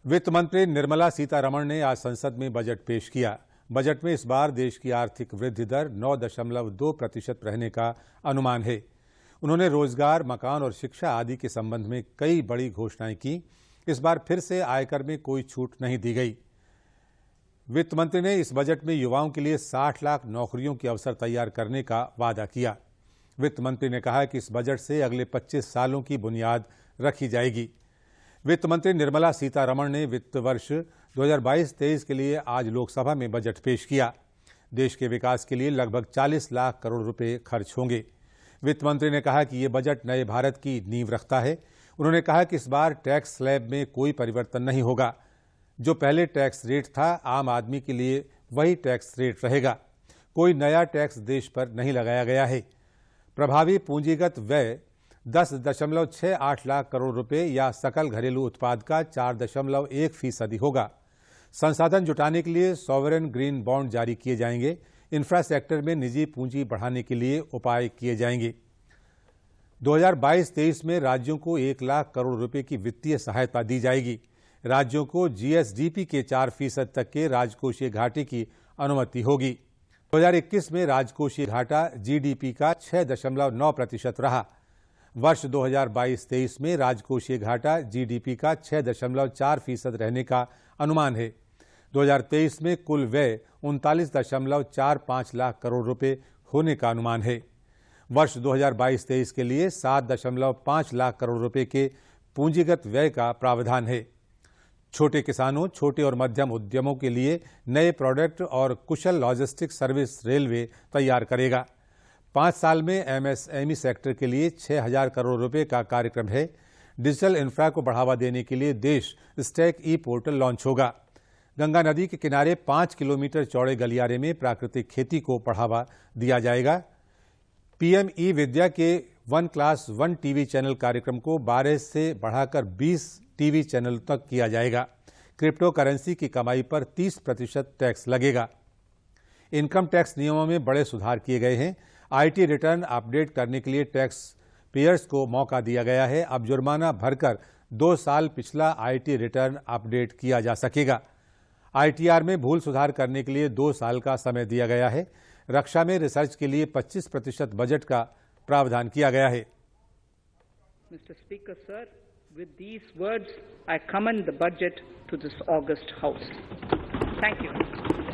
वित्त मंत्री निर्मला सीतारमण ने आज संसद में बजट पेश किया। बजट में इस बार देश की आर्थिक वृद्धि दर 9.2% रहने का अनुमान है। उन्होंने रोजगार, मकान और शिक्षा आदि के संबंध में कई बड़ी घोषणाएं की। इस बार फिर से आयकर में कोई छूट नहीं दी गई। वित्त मंत्री ने इस बजट में युवाओं के लिए 60 लाख नौकरियों के अवसर तैयार करने का वादा किया। वित्त मंत्री ने कहा कि इस बजट से अगले 25 सालों की बुनियाद रखी जाएगी। वित्त मंत्री निर्मला सीतारमण ने वित्त वर्ष 2022-23 के लिए आज लोकसभा में बजट पेश किया। देश के विकास के लिए लगभग 40 लाख करोड़ रुपए खर्च होंगे। वित्त मंत्री ने कहा कि ये बजट नए भारत की नींव रखता है। उन्होंने कहा कि इस बार टैक्स स्लैब में कोई परिवर्तन नहीं होगा। जो पहले टैक्स रेट था, आम आदमी के लिए वही टैक्स रेट रहेगा। कोई नया टैक्स देश पर नहीं लगाया गया है। प्रभावी पूंजीगत व्यय 10.68 लाख करोड़ रुपए या सकल घरेलू उत्पाद का 4.1% होगा। संसाधन जुटाने के लिए सॉवरेन ग्रीन बॉन्ड जारी किए जाएंगे। इंफ्रास्ट्रक्चर में निजी पूंजी बढ़ाने के लिए उपाय किए जाएंगे। 2022-23 में राज्यों को 1 लाख करोड़ रुपए की वित्तीय सहायता दी जाएगी। राज्यों को जीएसडीपी के 4% तक के राजकोषीय घाटे की अनुमति होगी। 2021 में राजकोषीय घाटा जीडीपी का 6.9% रहा। वर्ष 2022-23 में राजकोषीय घाटा जीडीपी का 6.4% रहने का अनुमान है। 2023 में कुल व्यय 39.45 लाख करोड़ रुपए होने का अनुमान है। वर्ष 2022-23 के लिए 7.5 लाख करोड़ रुपए के पूंजीगत व्यय का प्रावधान है। छोटे किसानों, छोटे और मध्यम उद्यमों के लिए नए प्रोडक्ट और कुशल लॉजिस्टिक सर्विस रेलवे तैयार करेगा। 5 साल में एमएसएमई सेक्टर के लिए 6,000 करोड़ रुपए का कार्यक्रम है। डिजिटल इंफ्रा को बढ़ावा देने के लिए देश स्टैक ई पोर्टल लॉन्च होगा। गंगा नदी के किनारे 5 किलोमीटर चौड़े गलियारे में प्राकृतिक खेती को बढ़ावा दिया जाएगा। पीएम ई विद्या के 1 क्लास 1 टीवी चैनल कार्यक्रम को 12 से बढ़ाकर 20 टीवी चैनल तक किया जाएगा। क्रिप्टो करेंसी की कमाई पर 30% टैक्स लगेगा। इनकम टैक्स नियमों में बड़े सुधार किए गए हैं। आईटी रिटर्न अपडेट करने के लिए टैक्स पेयर्स को मौका दिया गया है। अब जुर्माना भरकर 2 साल पिछला आईटी रिटर्न अपडेट किया जा सकेगा। आईटीआर में भूल सुधार करने के लिए 2 साल का समय दिया गया है। रक्षा में रिसर्च के लिए 25% बजट का प्रावधान किया गया है। Mr. Speaker, sir, with these words, I commend the budget to this august House. Thank you.